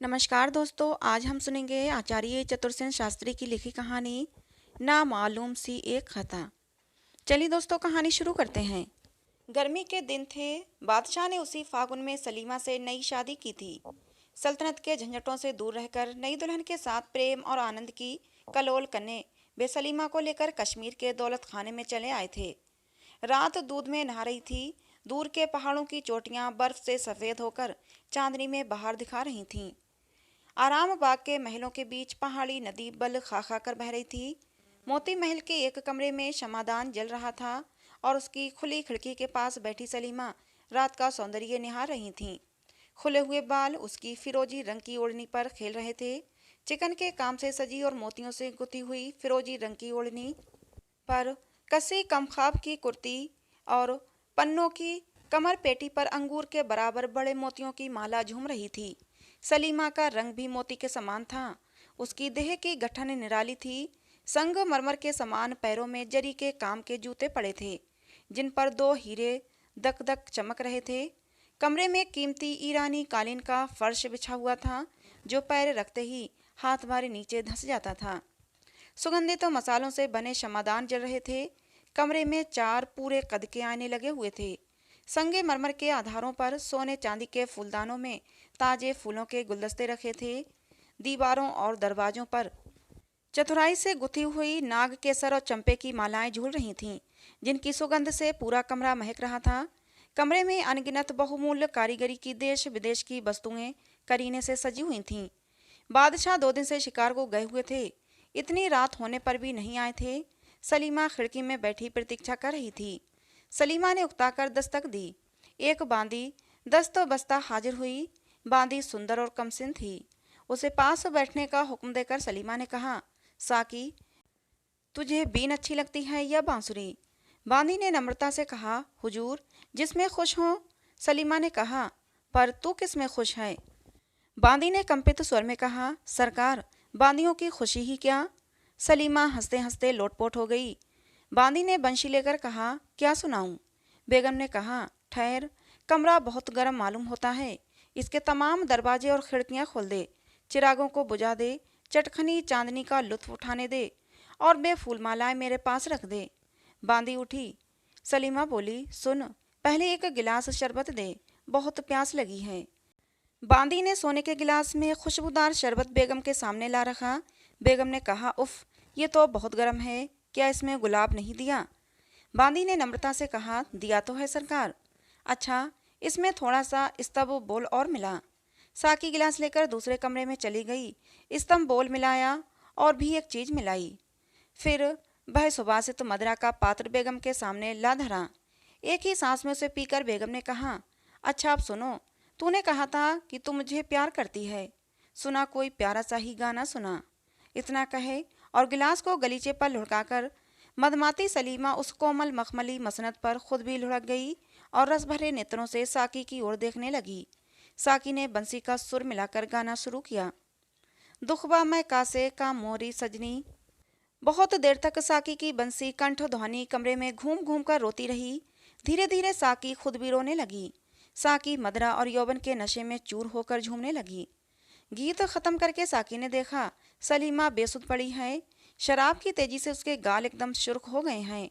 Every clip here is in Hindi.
नमस्कार दोस्तों, आज हम सुनेंगे आचार्य चतुरसेन शास्त्री की लिखी कहानी ना मालूम सी एक खता। चलिए दोस्तों, कहानी शुरू करते हैं। गर्मी के दिन थे। बादशाह ने उसी फागुन में सलीमा से नई शादी की थी। सल्तनत के झंझटों से दूर रहकर नई दुल्हन के साथ प्रेम और आनंद की कलोल करने वे सलीमा को लेकर कश्मीर के दौलत खाने में चले आए थे। रात दूध में नहा रही थी। दूर के पहाड़ों की चोटियां बर्फ से सफेद होकर चांदनी में बाहर दिखा रही थीं। आराम बाग के महलों के बीच पहाड़ी नदी बल खा खा कर बह रही थी। मोती महल के एक कमरे में शमादान जल रहा था और उसकी खुली खिड़की के पास बैठी सलीमा रात का सौंदर्य निहार रही थीं। खुले हुए बाल उसकी फिरोजी रंग की ओढ़नी पर खेल रहे थे। चिकन के काम से सजी और मोतियों से गुथी हुई फिरोजी रंग की ओढ़नी पर कसी कमखाब की कुर्ती और पन्नों की कमर पेटी पर अंगूर के बराबर बड़े मोतियों की माला झूम रही थी। सलीमा का रंग भी मोती के समान था। उसकी देह की गठन निराली थी। संगमरमर के समान पैरों में जरी के काम के जूते पड़े थे, जिन पर दो हीरे दक दक चमक रहे थे। कमरे में कीमती ईरानी कालीन का फर्श बिछा हुआ था, जो पैर रखते ही हाथ भारी नीचे धंस जाता था। सुगंधित मसालों से बने शमादान जल रहे थे। कमरे में 4 पूरे कद के आईने लगे हुए थे। संगे मरमर के आधारों पर सोने चांदी के फूलदानों में ताजे फूलों के गुलदस्ते रखे थे। दीवारों और दरवाजों पर चतुराई से गुथी हुई नाग केसर और चंपे की मालाएं झूल रही थीं, जिनकी सुगंध से पूरा कमरा महक रहा था। कमरे में अनगिनत बहुमूल्य कारीगरी की देश विदेश की वस्तुएं करीने से सजी हुई थीं। बादशाह 2 दिन से शिकार को गए हुए थे। इतनी रात होने पर भी नहीं आए थे। सलीमा खिड़की में बैठी प्रतीक्षा कर रही थी। सलीमा ने उकताकर दस्तक दी। एक बांदी दस्त बस्ता हाजिर हुई। बांदी सुंदर और कमसिन थी। उसे पास बैठने का हुक्म देकर सलीमा ने कहा, साकी, तुझे बीन अच्छी लगती है या बांसुरी? बांदी ने नम्रता से कहा, हुजूर, जिसमें खुश हो। सलीमा ने कहा, पर तू किस में खुश है? बांदी ने कंपित स्वर में कहा, सरकार, बांदियों की खुशी ही क्या। सलीमा हंसते हंसते लोटपोट हो गई। बांदी ने बंशी लेकर कहा, क्या सुनाऊं? बेगम ने कहा, ठहर, कमरा बहुत गर्म मालूम होता है। इसके तमाम दरवाजे और खिड़कियां खोल दे, चिरागों को बुझा दे, चटखनी चांदनी का लुत्फ उठाने दे और बेफूलमालाएं मेरे पास रख दे। बांदी उठी। सलीमा बोली, सुन, पहले एक गिलास शरबत दे, बहुत प्यास लगी है। बांदी ने सोने के गिलास में खुशबूदार शरबत बेगम के सामने ला रखा। बेगम ने कहा, उफ, ये तो बहुत गर्म है, क्या इसमें गुलाब नहीं दिया? बांदी ने नम्रता से कहा, दिया तो है सरकार। अच्छा, इसमें थोड़ा सा इस्तबगोल और मिला। साकी गिलास लेकर दूसरे कमरे में चली गई। इस्तबगोल मिलाया और भी एक चीज मिलाई। फिर वह सुबासित मदरा का पात्र बेगम के सामने ला धरा। एक ही सांस में उसे पीकर बेगम ने कहा, अच्छा अब सुनो, तूने कहा था कि तू मुझे प्यार करती है। सुना कोई प्यारा सा ही गाना सुना। इतना कहे और गिलास को गलीचे पर लुढ़काकर मदमाती सलीमा उस कोमल मखमली मसनद पर खुद भी लुढ़क गई और रस भरे नेत्रों से साकी की ओर देखने लगी। साकी ने बंसी का सुर मिलाकर गाना शुरू किया। दुखबा मैं कासे का मोरी सजनी। बहुत देर तक साकी की बंसी कंठ ध्वनि कमरे में घूम घूम कर रोती रही। धीरे धीरे साकी खुद भी रोने लगी। साकी मदरा और यौवन के नशे में चूर होकर झूमने लगी। गीत खत्म करके साकी ने देखा, सलीमा बेसुध पड़ी है। शराब की तेजी से उसके गाल एकदम सुर्ख हो गए हैं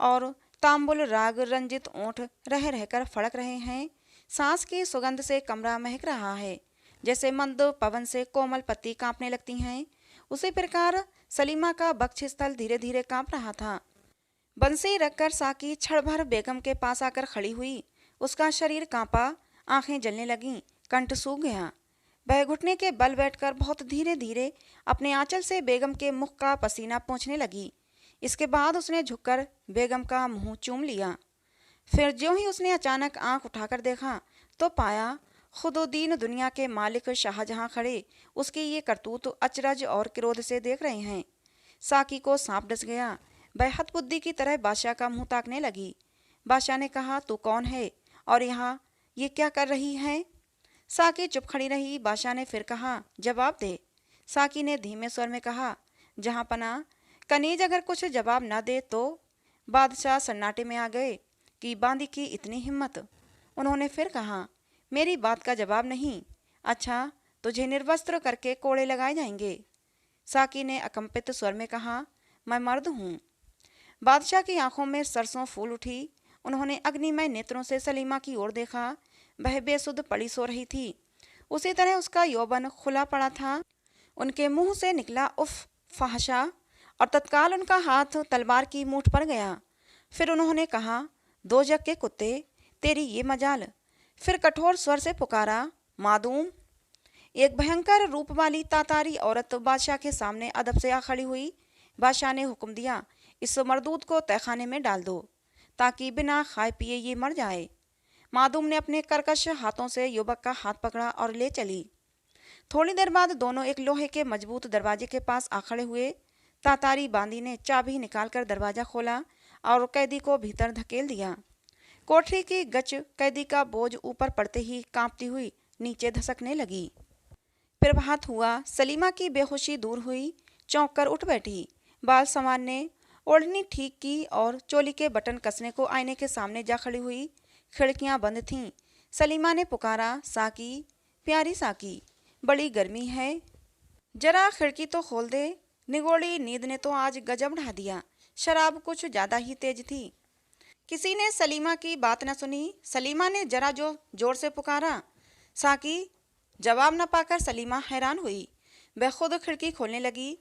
और तांबुल राग रंजित ओंठ रह रहकर फड़क रहे हैं। सांस की सुगंध से कमरा महक रहा है, जैसे मंद पवन से कोमल पत्ती कांपने लगती हैं। उसी प्रकार सलीमा का बक्षस्थल धीरे धीरे कांप रहा था। बंसी रखकर साकी क्षण भर बेगम के पास आकर खड़ी हुई। उसका शरीर कांपा, आंखें जलने लगीं, कंठ सूख गया। वह घुटने के बल बैठकर बहुत धीरे धीरे अपने आंचल से बेगम के मुख का पसीना पोंछने लगी। इसके बाद उसने झुककर बेगम का मुंह चूम लिया। फिर ज्यों ही उसने अचानक आंख उठाकर देखा तो पाया खुदुद्दीन दुनिया के मालिक शाहजहां खड़े उसकी ये करतूत अचरज और क्रोध से देख रहे हैं। साकी को सांप डस गया। वह हतबुद्धि की तरह बादशाह का मुंह ताकने लगी। बादशाह ने कहा, तू कौन है और यहाँ ये क्या कर रही है? साकी चुप खड़ी रही। बादशाह ने फिर कहा, जवाब दे। साकी ने धीमे स्वर में कहा, जहाँ पना, कनीज अगर कुछ जवाब न दे तो। बादशाह सन्नाटे में आ गए कि बांदी की इतनी हिम्मत। उन्होंने फिर कहा, मेरी बात का जवाब नहीं। अच्छा, तुझे निर्वस्त्र करके कोड़े लगाए जाएंगे। साकी ने अकंपित स्वर में कहा, मैं मर्द हूँ। बादशाह की आंखों में सरसों फूल उठी। उन्होंने अग्निमय नेत्रों से सलीमा की ओर देखा। वह बेसुध पड़ी सो रही थी। उसी तरह उसका यौवन खुला पड़ा था। उनके मुंह से निकला उफ फहशा, और तत्काल उनका हाथ तलवार की मूठ पर गया। फिर उन्होंने कहा, दोजक के कुत्ते, तेरी ये मजाल। फिर कठोर स्वर से पुकारा, मादूम। एक भयंकर रूप वाली तातारी औरत बादशाह के सामने अदब से आ खड़ी हुई। बादशाह ने हुक्म दिया, इस मरदूद को तहखाने में डाल दो, ताकि बिना खाए पिए ये मर जाए। मादूम ने अपने कर्कश हाथों से युवक का हाथ पकड़ा और ले चली। थोड़ी देर बाद दोनों एक लोहे के मजबूत दरवाजे के पास आ खड़े हुए। तातारी बांदी ने चाबी निकालकर दरवाजा खोला और कैदी को भीतर धकेल दिया। कोठरी की गच कैदी का बोझ ऊपर पड़ते ही कांपती हुई नीचे धसकने लगी। प्रभात हुआ। सलीमा की बेहोशी दूर हुई। चौंक कर उठ बैठी। बाल संवारने, ओढ़नी ठीक की और चोली के बटन कसने को आईने के सामने जा खड़ी हुई। खिड़कियां बंद थीं। सलीमा ने पुकारा, साकी, प्यारी साकी, बड़ी गर्मी है, जरा खिड़की तो खोल दे। निगोड़ी नींद ने तो आज गजब ढा दिया। शराब कुछ ज्यादा ही तेज थी। किसी ने सलीमा की बात न सुनी। सलीमा ने जरा जो जोर से पुकारा, साकी। जवाब न पाकर सलीमा हैरान हुई। वह खुद खिड़की खोलने लगी,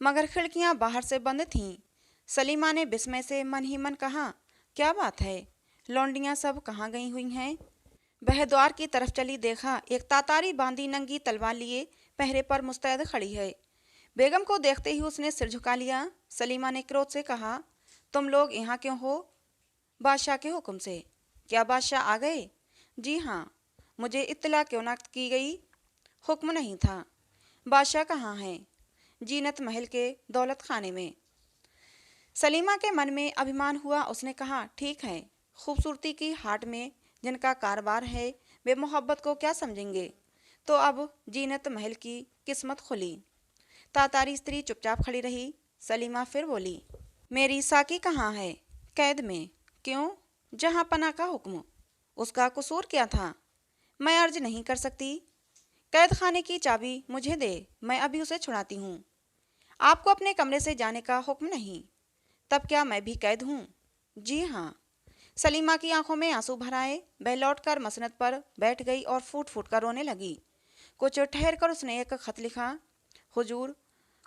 मगर खिड़कियां बाहर से बंद थीं। सलीमा ने विस्मय से मन ही मन कहा, क्या बात है, लौंडियां सब कहाँ गई हुई हैं। वह द्वार की तरफ चली। देखा, एक तातारी बांदी नंगी तलवार लिए पहरे पर मुस्तैद खड़ी है। बेगम को देखते ही उसने सिर झुका लिया। सलीमा ने क्रोध से कहा, तुम लोग यहाँ क्यों हो? बादशाह के हुक्म से। क्या बादशाह आ गए? जी हाँ। मुझे इत्तला क्यों न की गई? हुक्म नहीं था। बादशाह कहाँ हैं? जीनत महल के दौलत खाने में। सलीमा के मन में अभिमान हुआ। उसने कहा, ठीक है, खूबसूरती की हाट में जिनका कारोबार है वे मोहब्बत को क्या समझेंगे। तो अब जीनत महल की किस्मत खुली। तातारी स्त्री चुपचाप खड़ी रही। सलीमा फिर बोली, मेरी साकी कहाँ है? कैद में। क्यों? जहाँ पना का हुक्म। उसका कसूर क्या था? मैं अर्ज नहीं कर सकती। कैद खाने की चाबी मुझे दे, मैं अभी उसे छुड़ाती हूँ। आपको अपने कमरे से जाने का हुक्म नहीं। तब क्या मैं भी कैद हूँ? जी हाँ। सलीमा की आंखों में आंसू भर आए। वह लौटकर मसनद पर बैठ गई और फूट फूट कर रोने लगी। कुछ ठहर कर उसने एक खत लिखा, हुजूर,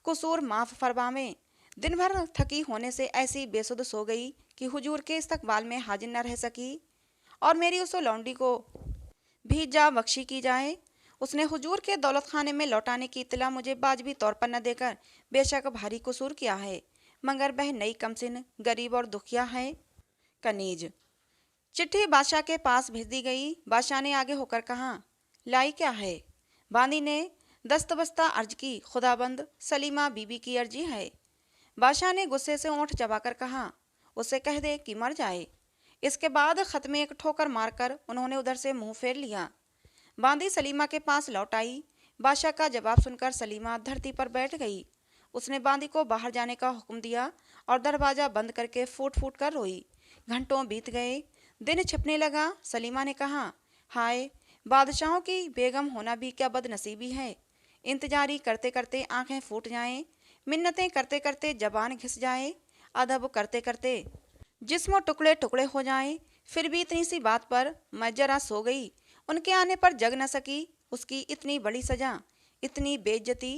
कसूर माफ फरमावें। दिन भर थकी होने से ऐसी बेसुध सो गई कि हुजूर के इस्तकबाल में हाजिर न रह सकी, और मेरी उस लौंडी को भी जा बख्शी की जाए। उसने हुजूर के दौलत खाने में लौटाने की इत्तला मुझे बाजबी तौर पर न देकर बेशक भारी कसूर किया है, मगर वह नई कमसिन, गरीब और दुखिया है। कनीज। चिट्ठी बादशाह के पास भेज दी गई। बादशाह ने आगे होकर कहा, लाई क्या है? बांदी ने दस्तबस्ता अर्ज की, खुदाबंद, सलीमा बीबी की अर्जी है। बादशाह ने गुस्से से ओंठ चबाकर कहा, उसे कह दे कि मर जाए। इसके बाद खत में एक ठोकर मारकर उन्होंने उधर से मुंह फेर लिया। बांदी सलीमा के पास लौट आई। बादशाह का जवाब सुनकर सलीमा धरती पर बैठ गई। उसने बांदी को बाहर जाने का हुक्म दिया और दरवाजा बंद करके फूट फूट कर रोई। घंटों बीत गए। दिन छिपने लगा। सलीमा ने कहा, हाय, बादशाहों की बेगम होना भी क्या बदनसीबी है। इंतजारी करते करते आंखें फूट जाएं, मिन्नतें करते करते जबान घिस जाए, अदब करते करते जिस्म टुकड़े टुकड़े हो जाएं। फिर भी इतनी सी बात पर मैं जरा सो गई। उनके आने पर जग न सकी। उसकी इतनी बड़ी सजा, इतनी बेइज्जती।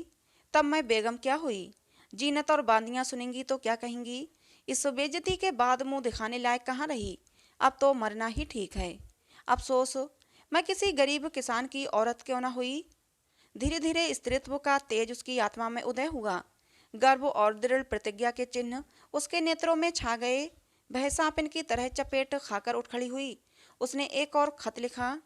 तब मैं बेगम क्या हुई? जीनत और बांदियाँ सुनेंगी तो क्या कहेंगी? इस बेइज्जती के बाद मुंह दिखाने लायक कहाँ रही? अब तो मरना ही ठीक है। अफसोस, मैं किसी गरीब किसान की औरत क्यों न हुई। धीरे धीरे स्त्रीत्व का तेज उसकी आत्मा में उदय हुआ। गर्व और दृढ़ प्रतिज्ञा के चिन्ह उसके नेत्रों में छा गए। वह सांपिन की तरह चपेट खाकर उठ खड़ी हुई। उसने एक और खत लिखा,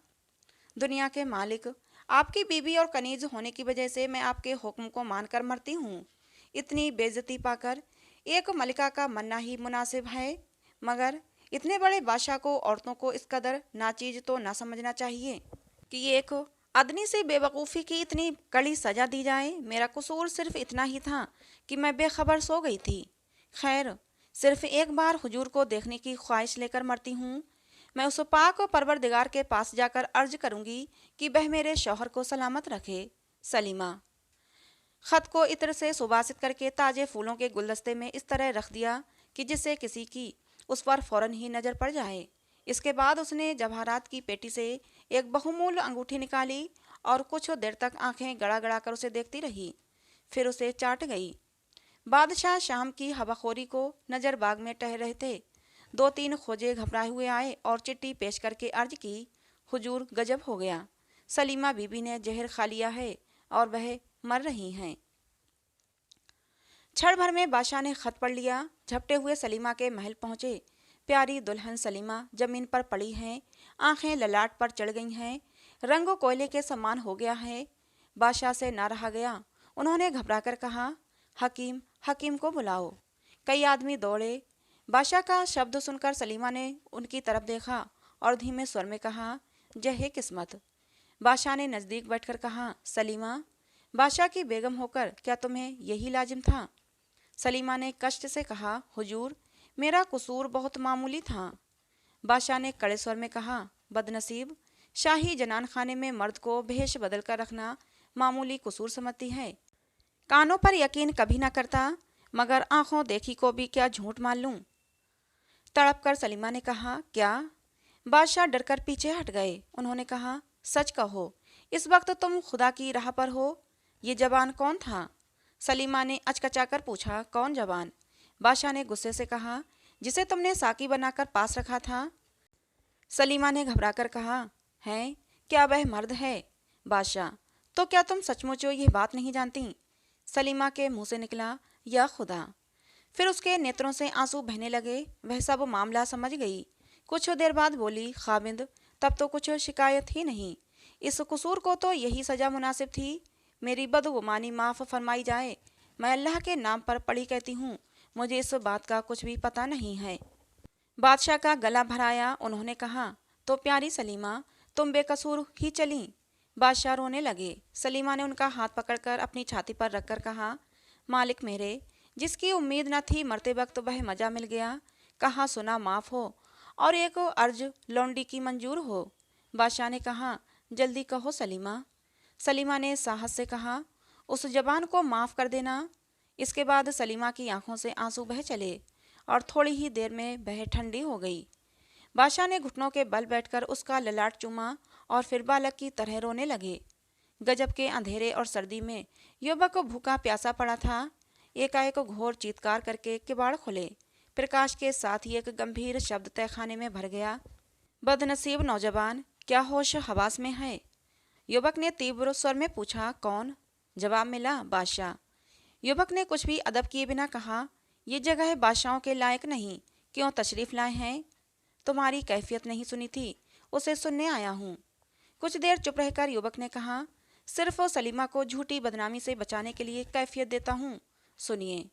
दुनिया के मालिक, आपकी बीवी और कनीज होने की वजह से मैं आपके हुक्म को मानकर मरती हूँ। इतनी बेइज्जती पाकर एक मलिका का मरना ही मुनासिब है, मगर इतने बड़े बादशाह को औरतों को इस कदर नाचीज तो ना समझना चाहिए कि एक अदनी से बेवकूफ़ी की इतनी कड़ी सजा दी जाए। मेरा कसूर सिर्फ इतना ही था कि मैं बेखबर सो गई थी। खैर, सिर्फ एक बार हुजूर को देखने की ख्वाहिश लेकर मरती हूँ। मैं उस पाक परवरदिगार के पास जाकर अर्ज करूँगी कि वह मेरे शौहर को सलामत रखे। सलीमा। खत को इत्र से सुवासित करके ताजे फूलों के गुलदस्ते में इस तरह रख दिया कि जिससे किसी की उस पर फौरन ही नजर पड़ जाए। इसके बाद उसने जवाहरात की पेटी से एक बहुमूल्य अंगूठी निकाली और कुछ देर तक आंखें गड़ा गड़ा कर उसे देखती रही, फिर उसे चाट गई। बादशाह शाम की हवाखोरी को नजर बाग में टहल रहे थे। 2-3 खोजे घबराए हुए आए और चिट्ठी पेश करके अर्ज की, हुजूर गजब हो गया, सलीमा बीबी ने जहर खा लिया है और वह मर रही हैं। क्षण भर में बादशाह ने खत पढ़ लिया। झपटे हुए सलीमा के महल पहुंचे। प्यारी दुल्हन सलीमा जमीन पर पड़ी हैं, आंखें ललाट पर चढ़ गई हैं, रंग कोयले के समान हो गया है। बादशाह से ना रहा गया। उन्होंने घबराकर कहा, हकीम, हकीम को बुलाओ। कई आदमी दौड़े। बादशाह का शब्द सुनकर सलीमा ने उनकी तरफ देखा और धीमे स्वर में कहा, जय है किस्मत। बादशाह ने नजदीक बैठकर कहा, सलीमा, बादशाह की बेगम होकर क्या तुम्हें यही लाजिम था? सलीमा ने कष्ट से कहा, हुजूर, मेरा कसूर बहुत मामूली था। बादशाह ने कड़े स्वर में कहा, बदनसीब, शाही जनान खाने में मर्द को भेष बदल कर रखना मामूली कसूर समझती है। कानों पर यकीन कभी ना करता, मगर आंखों देखी को भी क्या झूठ मान लूं? तड़प कर सलीमा ने कहा, क्या? बादशाह डरकर पीछे हट गए। उन्होंने कहा, सच कहो, इस वक्त तुम खुदा की राह पर हो? ये जवान कौन था? सलीमा ने अचकचाकर पूछा, कौन जवान? बादशाह ने गुस्से से कहा, जिसे तुमने साकी बनाकर पास रखा था। सलीमा ने घबराकर कहा, हैं, क्या वह मर्द है? बादशाह, तो क्या तुम सचमुच ये बात नहीं जानती? सलीमा के मुंह से निकला, या खुदा। फिर उसके नेत्रों से आंसू बहने लगे। वह सब मामला समझ गई। कुछ देर बाद बोली, खाविंद, तब तो कुछ शिकायत ही नहीं। इस कसूर को तो यही सजा मुनासिब थी। मेरी बदगुमानी माफ़ फरमाई जाए। मैं अल्लाह के नाम पर पढ़ी कहती हूँ, मुझे इस बात का कुछ भी पता नहीं है। बादशाह का गला भराया। उन्होंने कहा, तो प्यारी सलीमा, तुम बेकसूर ही चली? बादशाह रोने लगे। सलीमा ने उनका हाथ पकड़कर अपनी छाती पर रखकर कहा, मालिक मेरे, जिसकी उम्मीद न थी मरते वक्त वह मजा मिल गया। कहा सुना माफ़ हो और एक अर्ज लौंडी की मंजूर हो। बादशाह ने कहा, जल्दी कहो सलीमा। सलीमा ने साहस से कहा, उस जवान को माफ़ कर देना। इसके बाद सलीमा की आंखों से आंसू बह चले और थोड़ी ही देर में वह ठंडी हो गई। बादशाह ने घुटनों के बल बैठकर उसका ललाट चूमा और फिर बालक की तरह रोने लगे। गजब के अंधेरे और सर्दी में युवक भूखा प्यासा पड़ा था। एकाएक घोर चीत्कार करके किवाड़ खुले। प्रकाश के साथ ही एक गंभीर शब्द तहखाने में भर गया, बदनसीब नौजवान, क्या होश हवास में है? युवक ने तीव्र स्वर में पूछा, कौन? जवाब मिला, बादशाह। युवक ने कुछ भी अदब किए बिना कहा, ये जगह बादशाहों के लायक नहीं, क्यों तशरीफ लाए हैं? तुम्हारी कैफियत नहीं सुनी थी, उसे सुनने आया हूँ। कुछ देर चुप रहकर युवक ने कहा, सिर्फ सलीमा को झूठी बदनामी से बचाने के लिए कैफियत देता हूँ, सुनिए।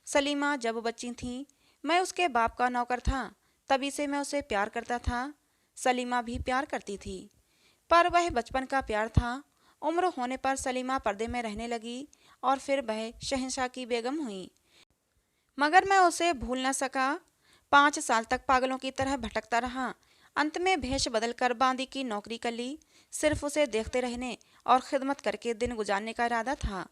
सलीमा जब बच्ची थी, मैं उसके बाप का नौकर था, तभी से मैं उसे प्यार करता था। सलीमा भी प्यार करती थी, पर वह बचपन का प्यार था। उम्र होने पर सलीमा पर्दे में रहने लगी और फिर वह शहंशाह की बेगम हुई, मगर मैं उसे भूल न सका। 5 साल तक पागलों की तरह भटकता रहा। अंत में भेष बदलकर बांदी की नौकरी कर ली। सिर्फ उसे देखते रहने और खिदमत करके दिन गुजारने का इरादा था।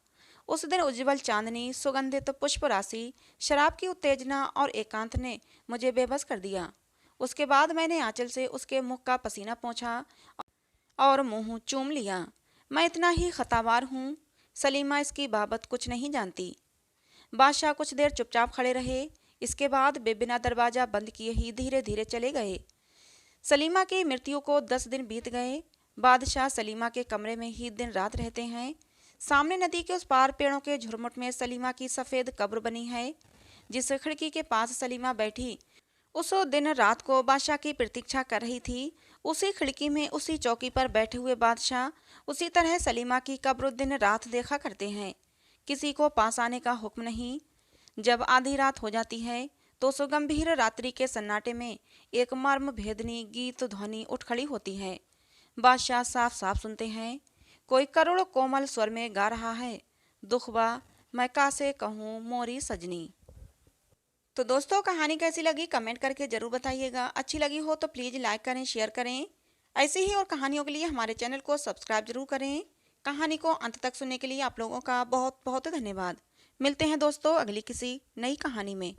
उस दिन उज्जवल चांदनी, सुगंधित पुष्प राशि, शराब की उत्तेजना और एकांत ने मुझे बेबस कर दिया। उसके बाद मैंने आंचल से उसके मुख का पसीना पोंछा और मुंह चूम लिया। मैं इतना ही खतावार हूँ। सलीमा इसकी बाबत कुछ नहीं जानती। बादशाह कुछ देर चुपचाप खड़े रहे। इसके बाद बेबिना दरवाजा बंद किए ही धीरे धीरे चले गए। सलीमा की मृत्यु को 10 दिन बीत गए। बादशाह सलीमा के कमरे में ही दिन रात रहते हैं। सामने नदी के उस पार पेड़ों के झुरमुट में सलीमा की सफ़ेद कब्र बनी है। जिस खिड़की के पास सलीमा बैठी उस दिन रात को बादशाह की प्रतीक्षा कर रही थी, उसी खिड़की में उसी चौकी पर बैठे हुए बादशाह उसी तरह सलीमा की कब्र दिन रात देखा करते हैं। किसी को पास आने का हुक्म नहीं। जब आधी रात हो जाती है तो उस गंभीर रात्रि के सन्नाटे में एक मर्म भेदनी गीत ध्वनि उठ खड़ी होती है। बादशाह साफ साफ सुनते हैं, कोई करुण कोमल स्वर में गा रहा है, दुखबा मैं कासे कहूँ मोरी सजनी। तो दोस्तों, कहानी कैसी लगी कमेंट करके ज़रूर बताइएगा। अच्छी लगी हो तो प्लीज़ लाइक करें, शेयर करें। ऐसी ही और कहानियों के लिए हमारे चैनल को सब्सक्राइब जरूर करें। कहानी को अंत तक सुनने के लिए आप लोगों का बहुत बहुत धन्यवाद। मिलते हैं दोस्तों अगली किसी नई कहानी में।